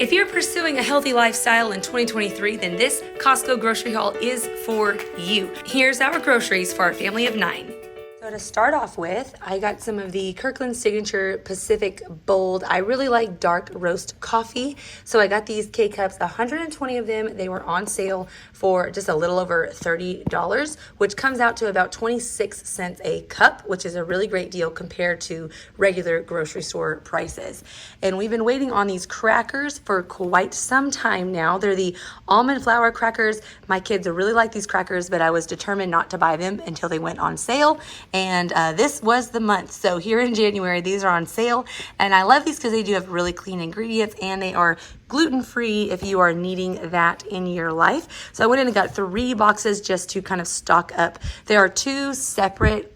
If you're pursuing a healthy lifestyle in 2023, then this Costco grocery haul is for you. Here's our groceries for our family of 9. So to start off with, I got some of the Kirkland Signature Pacific Bold. I really like dark roast coffee. So I got these K-Cups, 120 of them. They were on sale for just a little over $30, which comes out to about 26 cents a cup, which is a really great deal compared to regular grocery store prices. And we've been waiting on these crackers for quite some time now. They're the almond flour crackers. My kids really like these crackers, but I was determined not to buy them until they went on sale. And this was the month. So here in January, these are on sale. And I love these because they do have really clean ingredients and they are gluten-free if you are needing that in your life. So I went in and got 3 boxes just to kind of stock up. There are 2 separate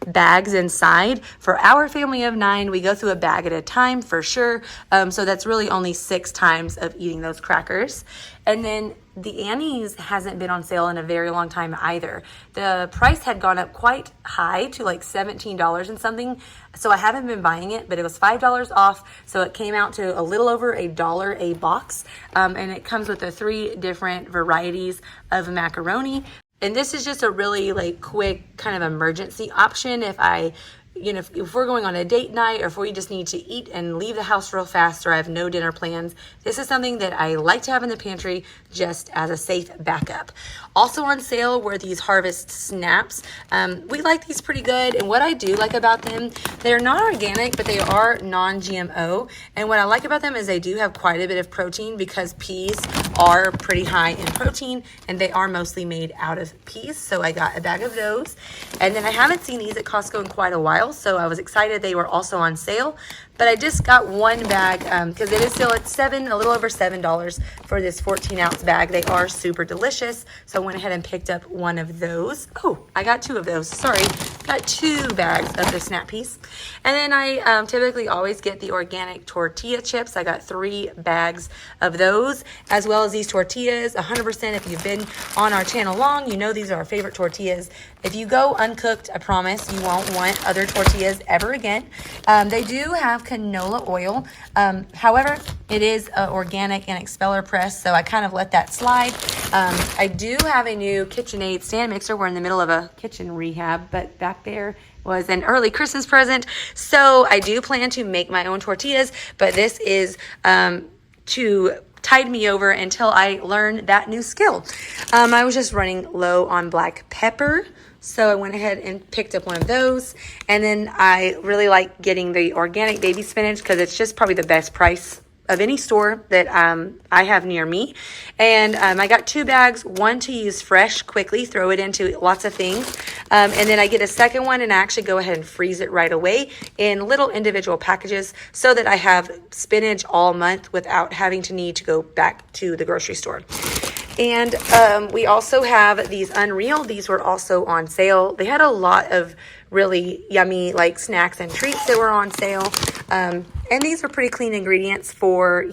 bags inside. For our family of 9, we go through a bag at a time for sure. So that's really only 6 times of eating those crackers. And then the Annie's hasn't been on sale in a very long time either. The price had gone up quite high to like $17 and something. So I haven't been buying it, but it was $5 off. So it came out to a little over $1 a box. And it comes with the 3 different varieties of macaroni. And this is just a really like quick kind of emergency option if if we're going on a date night or if we just need to eat and leave the house real fast or I have no dinner plans. This is something that I like to have in the pantry just as a safe backup. Also on sale were these Harvest Snaps. We like these pretty good, and what I do like about them, they're not organic, but they are non-GMO. And what I like about them is they do have quite a bit of protein because peas are pretty high in protein and they are mostly made out of peas. So I got a bag of those. And then I haven't seen these at Costco in quite a while, so I was excited they were also on sale. But I just got 1 bag because it is still at a little over $7 for this 14-ounce bag. They are super delicious, so I went ahead and picked up 1 of those. Oh, I got 2 of those. Sorry, got 2 bags of the Snap Peas. And then I typically always get the organic tortilla chips. I got 3 bags of those, as well as these tortillas. 100%, if you've been on our channel long, you know these are our favorite tortillas. If you go uncooked, I promise you won't want other tortillas ever again. They do have canola oil. However, it is organic and expeller press, so I kind of let that slide. I do have a new KitchenAid stand mixer. We're in the middle of a kitchen rehab, but back there was an early Christmas present. So I do plan to make my own tortillas, but this is to tide me over until I learn that new skill. I was just running low on black pepper, so I went ahead and picked up 1 of those. And then I really like getting the organic baby spinach because it's just probably the best price of any store that I have near me. And I got 2 bags, 1 to use fresh quickly, throw it into lots of things. And then I get a second one and I actually go ahead and freeze it right away in little individual packages so that I have spinach all month without having to need to go back to the grocery store. And we also have these Unreal. These were also on sale. They had a lot of really yummy like snacks and treats that were on sale. And these are pretty clean ingredients for,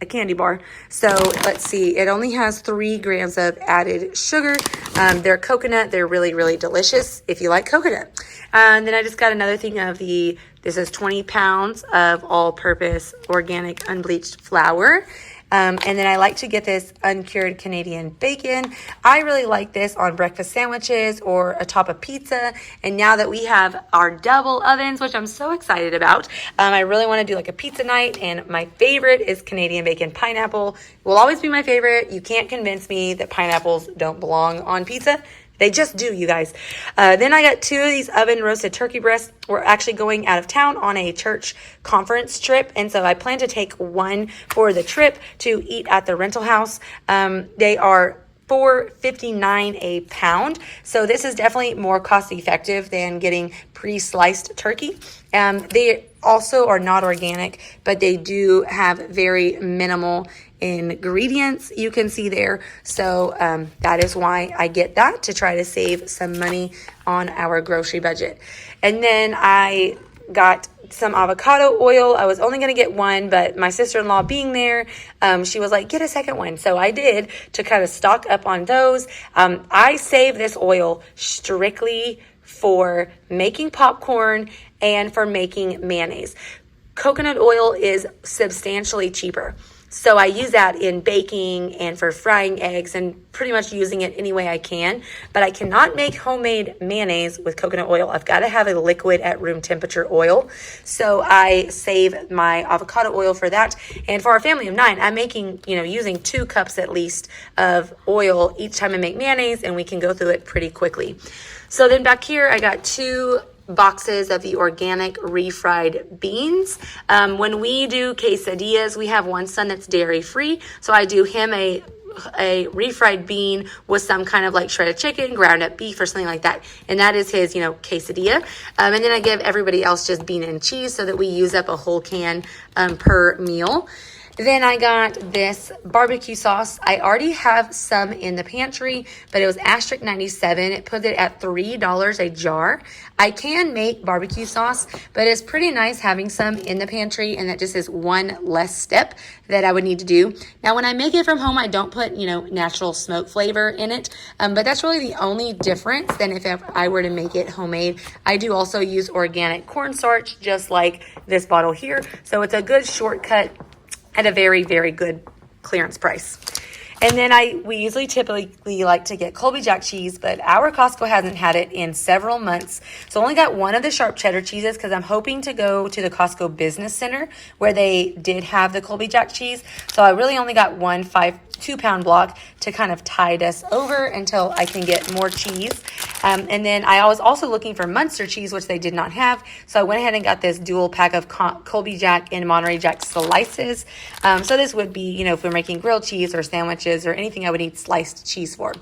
a candy bar. So let's see, it only has 3 grams of added sugar. They're coconut. They're really, really delicious if you like coconut. And then I just got another thing of this is 20 pounds of all-purpose organic unbleached flour. And then I like to get this uncured Canadian bacon. I really like this on breakfast sandwiches or atop a pizza. And now that we have our double ovens, which I'm so excited about, I really want to do like a pizza night. And my favorite is Canadian bacon pineapple. It will always be my favorite. You can't convince me that pineapples don't belong on pizza. They just do, you guys. Then I got 2 of these oven roasted turkey breasts. We're actually going out of town on a church conference trip. And so I plan to take 1 for the trip to eat at the rental house. They are $4.59 a pound. So this is definitely more cost effective than getting pre-sliced turkey. They also are not organic, but they do have very minimal ingredients you can see there. So that is why I get that, to try to save some money on our grocery budget. And then I got some avocado oil. I was only going to get 1, but my sister-in-law being there, she was like, get a second one. So I did, to kind of stock up on those. I save this oil strictly for making popcorn and for making mayonnaise. Coconut oil is substantially cheaper. So I use that in baking and for frying eggs and pretty much using it any way I can. But I cannot make homemade mayonnaise with coconut oil. I've got to have a liquid at room temperature oil. So I save my avocado oil for that. And for our family of 9, I'm making, using 2 cups at least of oil each time I make mayonnaise, and we can go through it pretty quickly. So then back here, I got 2 boxes of the organic refried beans. When we do quesadillas, we have one son that's dairy free, so I do him a refried bean with some kind of like shredded chicken, ground up beef, or something like that, and that is his quesadilla. And then I give everybody else just bean and cheese so that we use up a whole can per meal. Then I got this barbecue sauce. I already have some in the pantry, but it was asterisk 97. It put it at $3 a jar. I can make barbecue sauce, but it's pretty nice having some in the pantry, and that just is one less step that I would need to do. Now, when I make it from home, I don't put, natural smoke flavor in it, but that's really the only difference than if I were to make it homemade. I do also use organic cornstarch, just like this bottle here, so it's a good shortcut at a very, very good clearance price. And then we usually typically like to get Colby Jack cheese, but our Costco hasn't had it in several months. So I only got one of the sharp cheddar cheeses because I'm hoping to go to the Costco Business Center where they did have the Colby Jack cheese. So I really only got one 2-pound block to kind of tide us over until I can get more cheese. And then I was also looking for Munster cheese, which they did not have. So I went ahead and got this dual pack of Colby Jack and Monterey Jack slices. So this would be, if we're making grilled cheese or sandwiches or anything I would need sliced cheese for.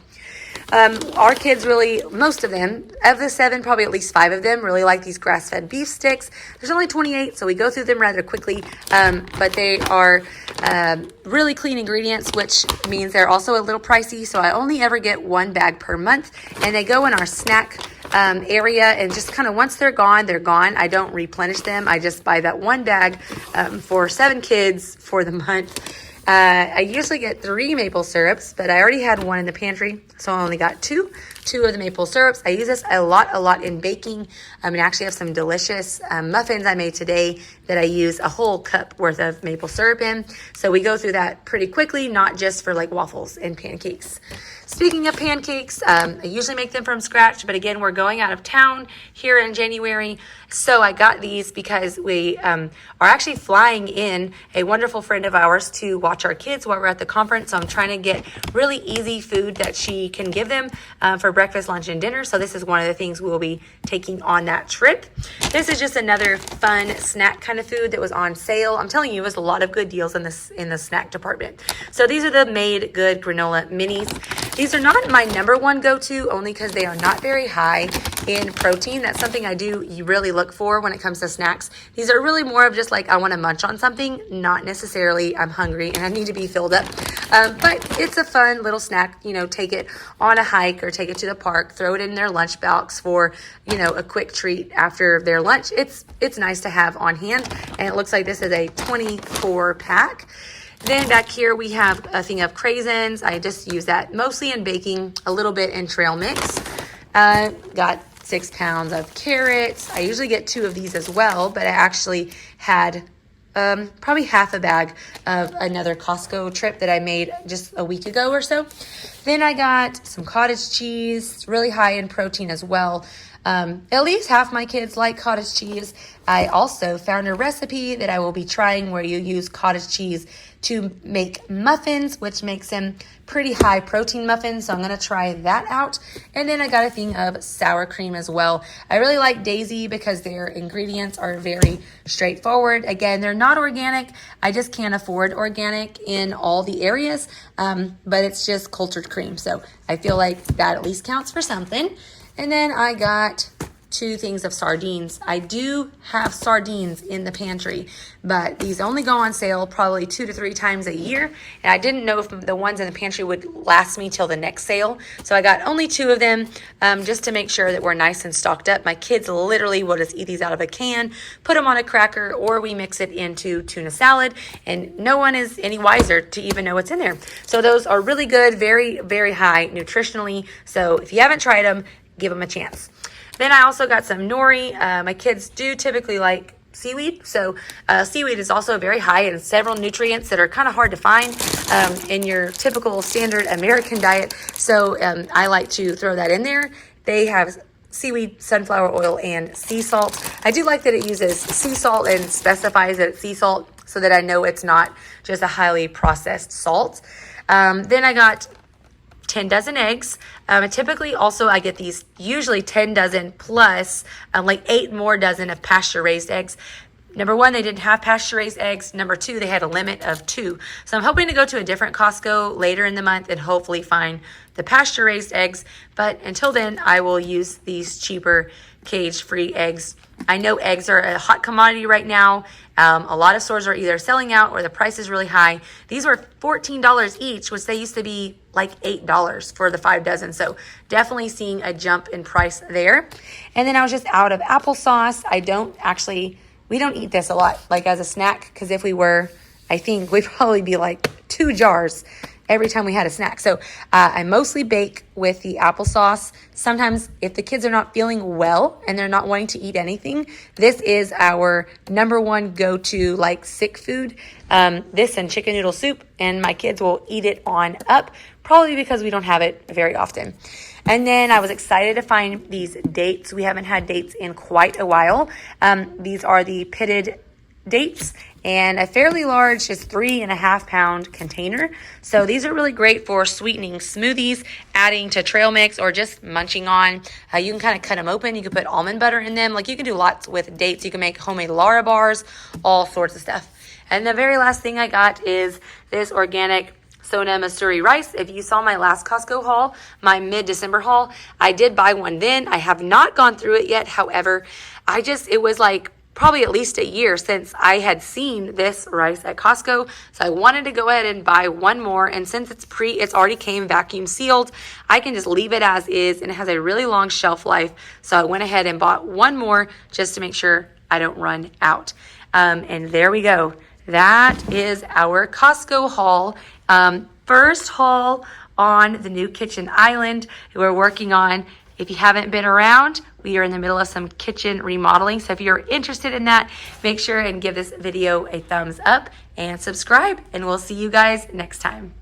Our kids really, most of them, of the 7, probably at least 5 of them, really like these grass-fed beef sticks. There's only 28, so we go through them rather quickly, but they are really clean ingredients, which means they're also a little pricey, so I only ever get 1 bag per month, and they go in our snack area, and just kind of once they're gone, they're gone. I don't replenish them. I just buy that 1 bag for 7 kids for the month. I usually get 3 maple syrups, but I already had 1 in the pantry, so I only got 2 of the maple syrups. I use this a lot in baking. And I actually have some delicious muffins I made today that I use a whole cup worth of maple syrup in. So we go through that pretty quickly, not just for like waffles and pancakes. Speaking of pancakes, I usually make them from scratch, but again, we're going out of town here in January. So I got these because we are actually flying in a wonderful friend of ours to watch our kids while we're at the conference. So I'm trying to get really easy food that she can give them for breakfast, lunch, and dinner. So this is one of the things we'll be taking on that trip. This is just another fun snack kind of food that was on sale. I'm telling you, it was a lot of good deals in the snack department. So these are the Made Good Granola Minis. These are not my number 1 go-to, only because they are not very high in protein. That's something I do really look for when it comes to snacks. These are really more of just like I want to munch on something, not necessarily I'm hungry and I need to be filled up. But it's a fun little snack. Take it on a hike or take it to the park, throw it in their lunchbox for, a quick treat after their lunch. It's nice to have on hand, and it looks like this is a 24 pack. Then back here we have a thing of craisins. I just use that mostly in baking, a little bit in trail mix. Got 6 pounds of carrots. I usually get 2 of these as well, but I actually had probably half a bag of another Costco trip that I made just a week ago or so. Then I got some cottage cheese, really high in protein as well. At least half my kids like cottage cheese. I also found a recipe that I will be trying where you use cottage cheese to make muffins, which makes them pretty high protein muffins. So I'm going to try that out. And then I got a thing of sour cream as well. I really like Daisy because their ingredients are very straightforward. Again, they're not organic. I just can't afford organic in all the areas, but it's just cultured cream. So I feel like that at least counts for something. And then I got 2 things of sardines. I do have sardines in the pantry, but these only go on sale probably 2 to 3 times a year. And I didn't know if the ones in the pantry would last me till the next sale. So I got only 2 of them just to make sure that we're nice and stocked up. My kids literally will just eat these out of a can, put them on a cracker, or we mix it into tuna salad. And no one is any wiser to even know what's in there. So those are really good, very, very high nutritionally. So if you haven't tried them, give them a chance. Then I also got some nori. My kids do typically like seaweed. So seaweed is also very high in several nutrients that are kind of hard to find in your typical standard American diet. So I like to throw that in there. They have seaweed, sunflower oil, and sea salt. I do like that it uses sea salt and specifies that it's sea salt so that I know it's not just a highly processed salt. Then I got 10 dozen eggs. Typically also I get these usually 10 dozen plus like 8 more dozen of pasture raised eggs. Number one, they didn't have pasture raised eggs. Number two, they had a limit of 2. So I'm hoping to go to a different Costco later in the month and hopefully find the pasture raised eggs. But until then, I will use these cheaper cage-free eggs. I know eggs are a hot commodity right now. A lot of stores are either selling out or the price is really high. These were $14 each, which they used to be like $8 for the 5 dozen. So definitely seeing a jump in price there. And then I was just out of applesauce. We don't eat this a lot, like as a snack, because if we were, I think we'd probably be like 2 jars every time we had a snack. So I mostly bake with the applesauce. Sometimes if the kids are not feeling well and they're not wanting to eat anything, this is our number one go-to like sick food. This and chicken noodle soup, and my kids will eat it on up, probably because we don't have it very often. And then I was excited to find these dates. We haven't had dates in quite a while. These are the pitted dates, and a fairly large, just 3.5 pound container. So these are really great for sweetening smoothies, adding to trail mix, or just munching on. You can kind of cut them open. You can put almond butter in them. Like you can do lots with dates. You can make homemade Lara bars, all sorts of stuff. And the very last thing I got is this organic Sona Masuri rice. If you saw my last Costco haul, my mid-December haul, I did buy one then. I have not gone through it yet. However, it was like probably at least a year since I had seen this rice at Costco. So I wanted to go ahead and buy one more. And since it's already came vacuum sealed, I can just leave it as is, and it has a really long shelf life. So I went ahead and bought one more just to make sure I don't run out. And there we go. That is our Costco haul. First haul on the new kitchen island we're working on. If you haven't been around, we are in the middle of some kitchen remodeling. So if you're interested in that, make sure and give this video a thumbs up and subscribe, and we'll see you guys next time.